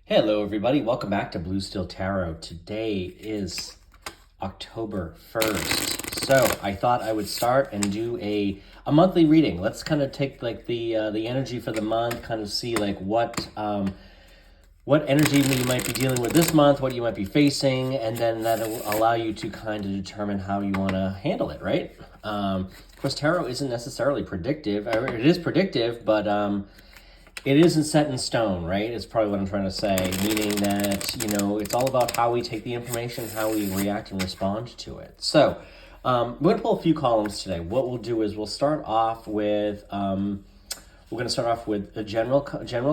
Hello, everybody. Welcome back to Blue Steel Tarot. Today is October 1st. So I thought I would start and do a monthly reading. Let's kind of take like the energy for the month, kind of see like what energy you might be dealing with this month, what you might be facing, and then that'll allow you to kind of determine how you want to handle it, right? Of course, tarot isn't necessarily predictive. It is predictive, but it isn't set in stone, right? It's probably what I'm trying to say, meaning that, it's all about how we take the information, how we react and respond to it. So we're going to pull a few columns today. What we'll do is we'll start off with, we're going to start off with a general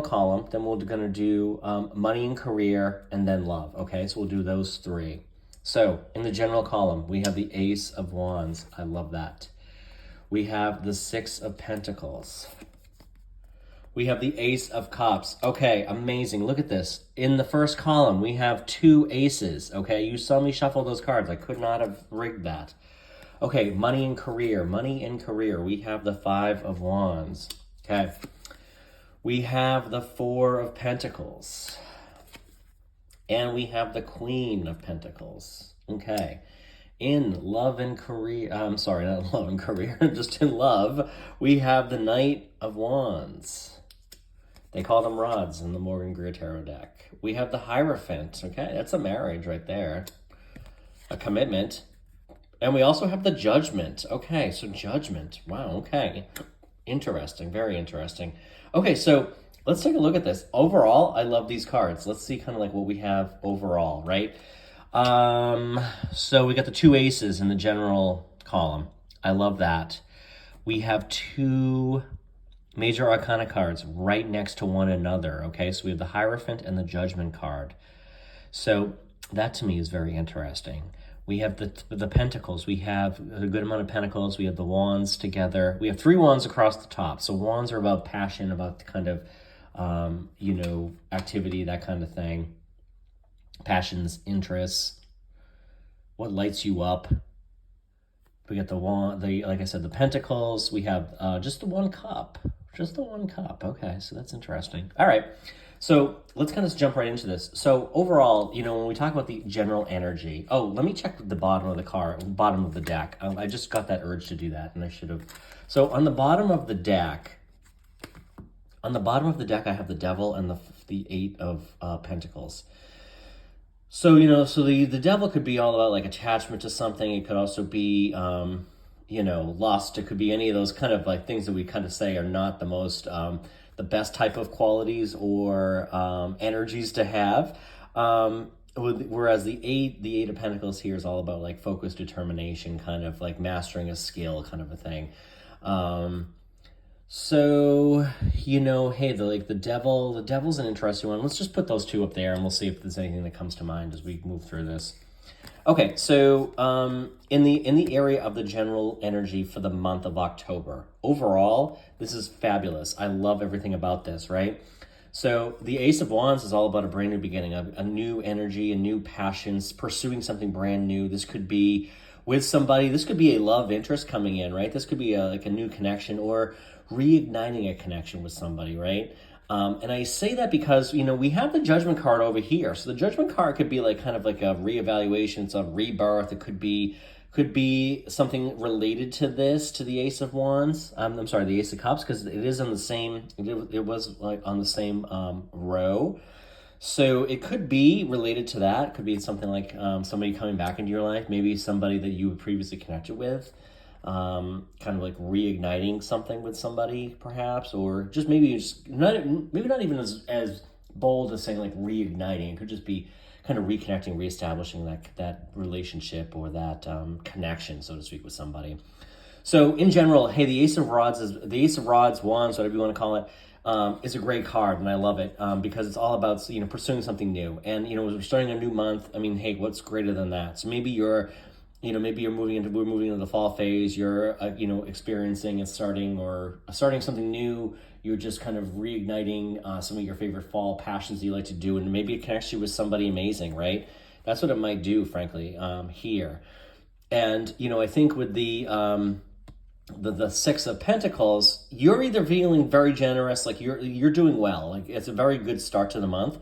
column, then we're going to do money and career, and then love, okay? So we'll do those three. So in the general column, we have the Ace of Wands. I love that. We have the Six of Pentacles. We have the Ace of Cups. Okay, amazing. Look at this. In the first column, we have two aces, okay? You saw me shuffle those cards. I could not have rigged that. Okay, money and career. Money and career. We have the Five of Wands, okay? We have the Four of Pentacles. And we have the Queen of Pentacles, okay? In love and career, I'm sorry, not love and career, just in love, we have the Knight of Wands. They call them rods in the Morgan Greer Tarot deck. We have the Hierophant, okay? That's a marriage right there, a commitment. And we also have the Judgment. Okay, so Judgment, wow, okay. Interesting, very interesting. Okay, so let's take a look at this. Overall, I love these cards. Let's see kind of like what we have overall, right? So we got the two aces in the general column. I love that. We have two major arcana cards right next to one another, okay? So we have the Hierophant and the Judgment card. So that to me is very interesting. We have the Pentacles. We have a good amount of Pentacles. We have the Wands together. We have three Wands across the top. So Wands are about passion, about the kind of, activity, that kind of thing. Passions, interests, what lights you up. We got the wand, like I said, the Pentacles. We have just the one cup. Just the one cup. Okay, so that's interesting. All right, so let's kind of jump right into this. So overall, when we talk about the general energy, let me check the bottom of bottom of the deck. I just got that urge to do that, and I should have. So on the bottom of the deck, I have the Devil and the Eight of Pentacles. So, the devil could be all about like attachment to something. It could also be, lust. It could be any of those kind of like things that we kind of say are not the most, the best type of qualities or energies to have. Whereas the eight of Pentacles here is all about like focus, determination, kind of like mastering a skill kind of a thing. So, hey, the devil's an interesting one. Let's just put those two up there and we'll see if there's anything that comes to mind as we move through this. Okay, so in the area of the general energy for the month of October, overall, this is fabulous. I love everything about this, right? So the Ace of Wands is all about a brand new beginning, a new energy, a new passions, pursuing something brand new. This could be with somebody. This could be a love interest coming in, right? This could be like a new connection or reigniting a connection with somebody, right? And I say that because, we have the Judgment card over here. So the Judgment card could be like kind of like a reevaluation, it's a rebirth. It could be something related to this, to the Ace of Wands. I'm sorry, the Ace of Cups, because it is on the same, it was like on the same row. So it could be related to that. It could be something like somebody coming back into your life, maybe somebody that you had previously connected with. Kind of like reigniting something with somebody, perhaps, or just maybe not even as bold as saying like reigniting. It could just be kind of reconnecting, reestablishing that relationship or that connection, so to speak, with somebody. So in general, hey, the Ace of Wands, Wands, whatever you want to call it, is a great card, and I love it because it's all about pursuing something new. And we're starting a new month. I mean, hey, what's greater than that? So maybe we're moving into the fall phase. You're, experiencing and starting something new. You're just kind of reigniting some of your favorite fall passions that you like to do. And maybe it connects you with somebody amazing, right? That's what it might do, frankly, here. And, I think with the Six of Pentacles, you're either feeling very generous, like you're doing well. Like it's a very good start to the month.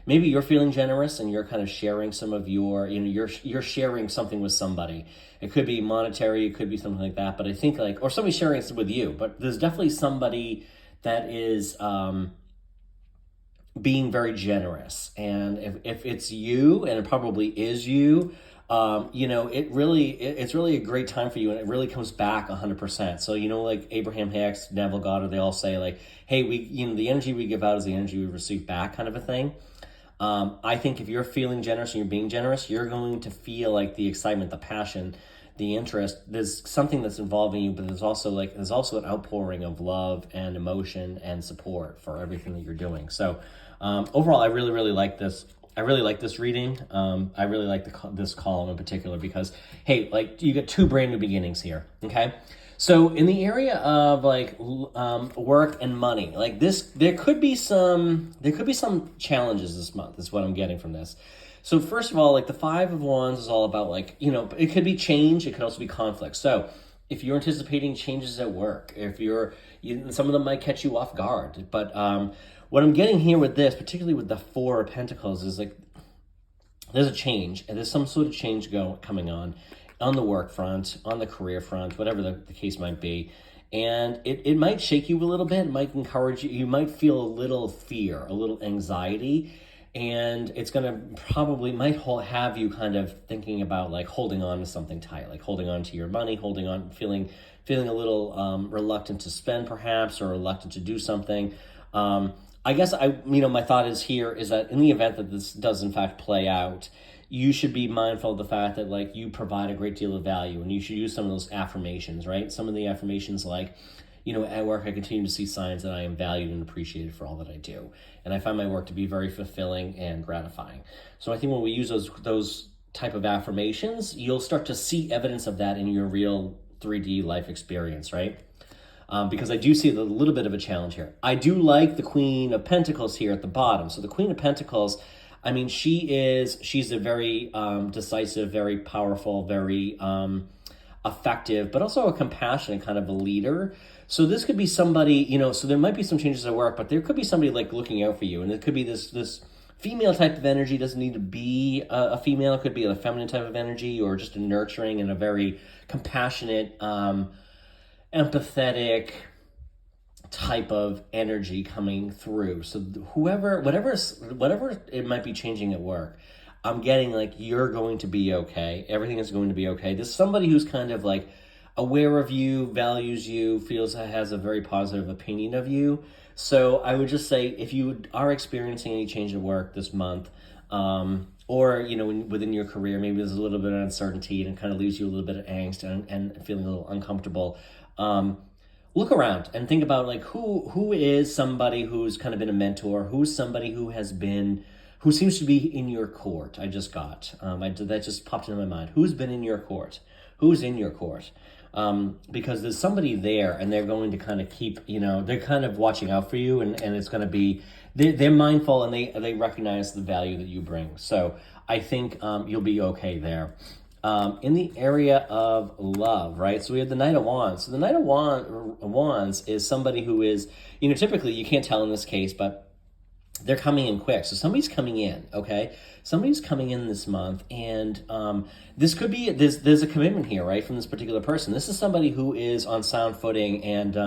maybe you're feeling generous and you're kind of sharing some of your, you're sharing something with somebody. It could be monetary, it could be something like that. But I think like, or somebody sharing it with you, but there's definitely somebody that is being very generous. And if it's you, and it probably is you, it's really a great time for you, and it really comes back 100%. So, like Abraham Hicks, Neville Goddard, they all say like, hey, the energy we give out is the energy we receive back, kind of a thing. I think if you're feeling generous and you're being generous, you're going to feel like the excitement, the passion, the interest. There's something that's involving you, but there's also an outpouring of love and emotion and support for everything that you're doing. So overall, I really, really like this. I really like this reading. I really like this column in particular because, hey, like you get two brand new beginnings here. Okay. So in the area of like work and money, like this, there could be some challenges this month is what I'm getting from this. So first of all, like the Five of Wands is all about like, it could be change. It could also be conflict. So if you're anticipating changes at work, some of them might catch you off guard. But what I'm getting here with this, particularly with the Four of Pentacles, is like there's a change, and there's some sort of change coming on the work front, on the career front, whatever the case might be. And it might shake you a little bit. It might encourage you. You might feel a little fear, a little anxiety. And it's going to might have you kind of thinking about like holding on to something tight, like holding on to your money, feeling a little reluctant to spend perhaps, or reluctant to do something. I guess my thought is that in the event that this does in fact play out, you should be mindful of the fact that like you provide a great deal of value, and you should use some of those affirmations, right? Some of the affirmations like, at work, I continue to see signs that I am valued and appreciated for all that I do. And I find my work to be very fulfilling and gratifying. So I think when we use those type of affirmations, you'll start to see evidence of that in your real 3D life experience, right? Because I do see a little bit of a challenge here. I do like the Queen of Pentacles here at the bottom. So the Queen of Pentacles, I mean, she's a very decisive, very powerful, very effective, but also a compassionate kind of a leader. So this could be somebody, so there might be some changes at work, but there could be somebody like looking out for you. And it could be this female type of energy. Doesn't need to be a female. It could be a feminine type of energy, or just a nurturing and a very compassionate, empathetic type of energy coming through. So whatever it might be changing at work, I'm getting like, you're going to be okay. Everything is going to be okay. There's somebody who's kind of like aware of you, values you, has a very positive opinion of you. So I would just say, if you are experiencing any change at work this month, or, within your career, maybe there's a little bit of uncertainty and it kind of leaves you a little bit of angst and feeling a little uncomfortable. Look around and think about like who is somebody who's kind of been a mentor, who's somebody who seems to be in your court. I just got, that just popped into my mind. Who's been in your court? Who's in your court? Because there's somebody there, and they're going to kind of keep, they're kind of watching out for you, and it's going to be, they're mindful, and they recognize the value that you bring. So I think you'll be okay there. In the area of love, right? So we have the Knight of Wands. So the Knight of Wands is somebody who is, typically you can't tell in this case, but they're coming in quick. So somebody's coming in, okay? Somebody's coming in this month, and this could be, there's a commitment here, right, from this particular person. This is somebody who is on sound footing, and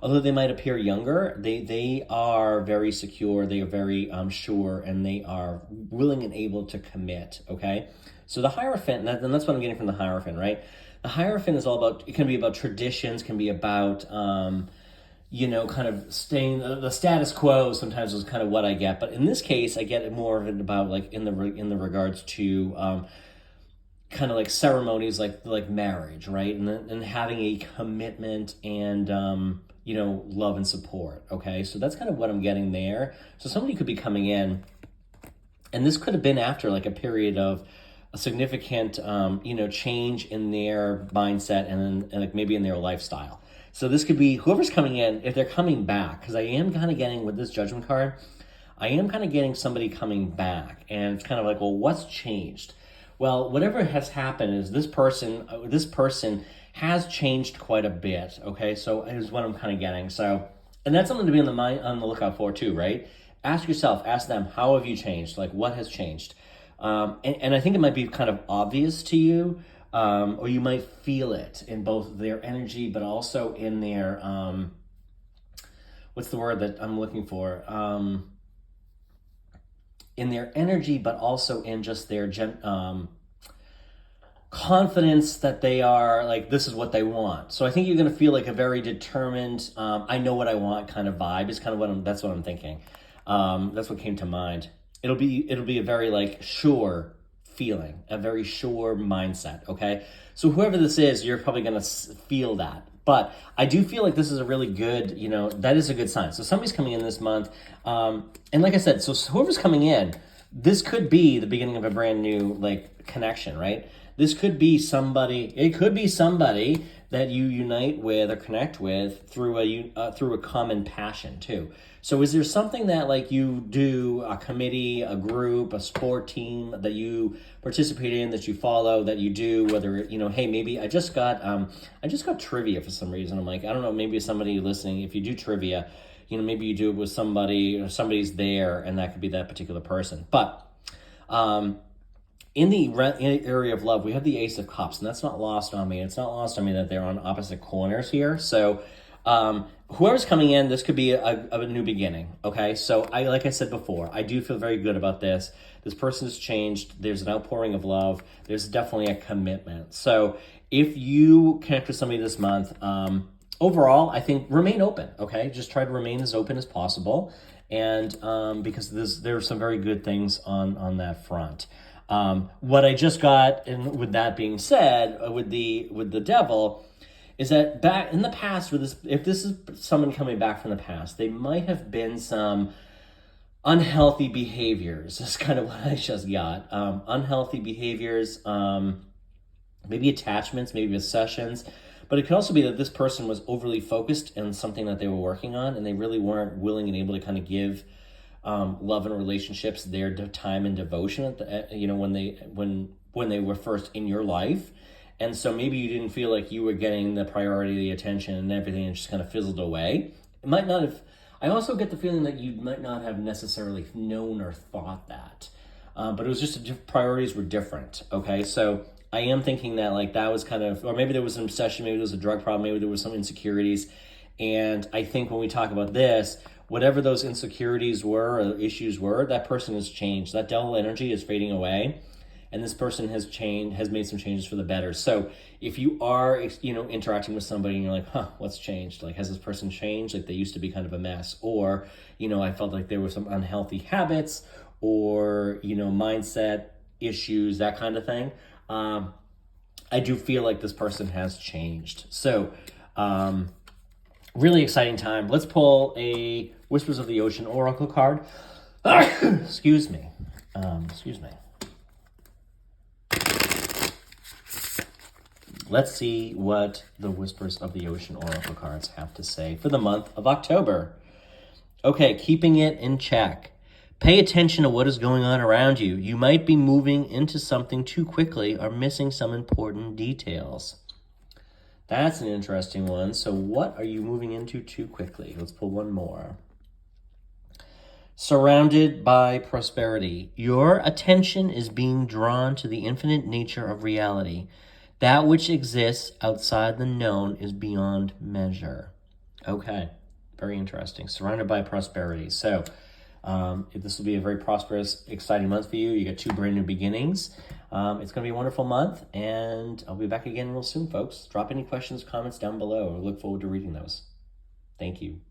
although they might appear younger, they are very secure, they are very sure, and they are willing and able to commit, okay? So the Hierophant, and that's what I'm getting from the Hierophant, right? The Hierophant is all about, it can be about traditions, can be about, kind of staying, the status quo sometimes is kind of what I get. But in this case, I get more of it about like in the regards to kind of like ceremonies like marriage, right? And having a commitment and, love and support, okay? So that's kind of what I'm getting there. So somebody could be coming in, and this could have been after like a period of a significant, change in their mindset and like maybe in their lifestyle. So this could be whoever's coming in, if they're coming back, because I am kind of getting with this Judgment card, I am kind of getting somebody coming back, and it's kind of like, well, what's changed? Well, whatever has happened is this person has changed quite a bit, okay? So is what I'm kind of getting. So, and that's something to be on the lookout for too, right? ask yourself, ask them, how have you changed? Like, what has changed? And I think it might be kind of obvious to you, or you might feel it in both their energy, but also in their, what's the word that I'm looking for? In their energy, but also in just their confidence that they are like, this is what they want. So I think you're going to feel like a very determined, I know what I want kind of vibe is kind of that's what I'm thinking. That's what came to mind. It'll be a very like sure feeling, a very sure mindset. Okay. So whoever this is, you're probably going to feel that. But I do feel like this is a really good, that is a good sign. So somebody's coming in this month. And like I said, so whoever's coming in, this could be the beginning of a brand new like connection, right? This could be somebody, it could be somebody that you unite with or connect with through a common passion too. So is there something that like you do, a committee, a group, a sport team that you participate in, that you follow, that you do, whether, hey, maybe I just got trivia for some reason. I'm like, I don't know, maybe somebody listening, if you do trivia, maybe you do it with somebody or somebody's there and that could be that particular person. But, in the area of love, we have the Ace of Cups, and that's not lost on me. It's not lost on me that they're on opposite corners here. So whoever's coming in, this could be a new beginning, okay? So like I said before, I do feel very good about this. This person has changed. There's an outpouring of love. There's definitely a commitment. So if you connect with somebody this month, overall, I think remain open, okay? Just try to remain as open as possible, and because there are some very good things on that front. What I just got, and with that being said, with the devil, is that back in the past, if this is someone coming back from the past, they might have been some unhealthy behaviors. That's kind of what I just got. Unhealthy behaviors, maybe attachments, maybe obsessions, but it could also be that this person was overly focused on something that they were working on, and they really weren't willing and able to kind of give love and relationships their time and devotion when they were first in your life. And so maybe you didn't feel like you were getting the priority, the attention and everything, and just kind of fizzled away. It might not have. I also get the feeling that you might not have necessarily known or thought that, but it was just priorities were different. Okay, so I am thinking that like that was kind of, or maybe there was an obsession, maybe there was a drug problem, maybe there was some insecurities. And I think when we talk about this, whatever those insecurities were or issues were, that person has changed. That devil energy is fading away, and this person has made some changes for the better. So if you are, interacting with somebody and you're like, what's changed? Like, has this person changed? Like, they used to be kind of a mess, or, I felt like there were some unhealthy habits or, mindset issues, that kind of thing. I do feel like this person has changed. So, really exciting time. Let's pull a Whispers of the Ocean Oracle card. Excuse me. Let's see what the Whispers of the Ocean Oracle cards have to say for the month of October. Okay, keeping it in check. Pay attention to what is going on around you. You might be moving into something too quickly or missing some important details. That's an interesting one. So what are you moving into too quickly? Let's pull one more. Surrounded by prosperity. Your attention is being drawn to the infinite nature of reality. That which exists outside the known is beyond measure. Okay, very interesting. Surrounded by prosperity. So this will be a very prosperous, exciting month for you. You get 2 brand new beginnings. It's going to be a wonderful month, and I'll be back again real soon, folks. Drop any questions, comments down below. I look forward to reading those. Thank you.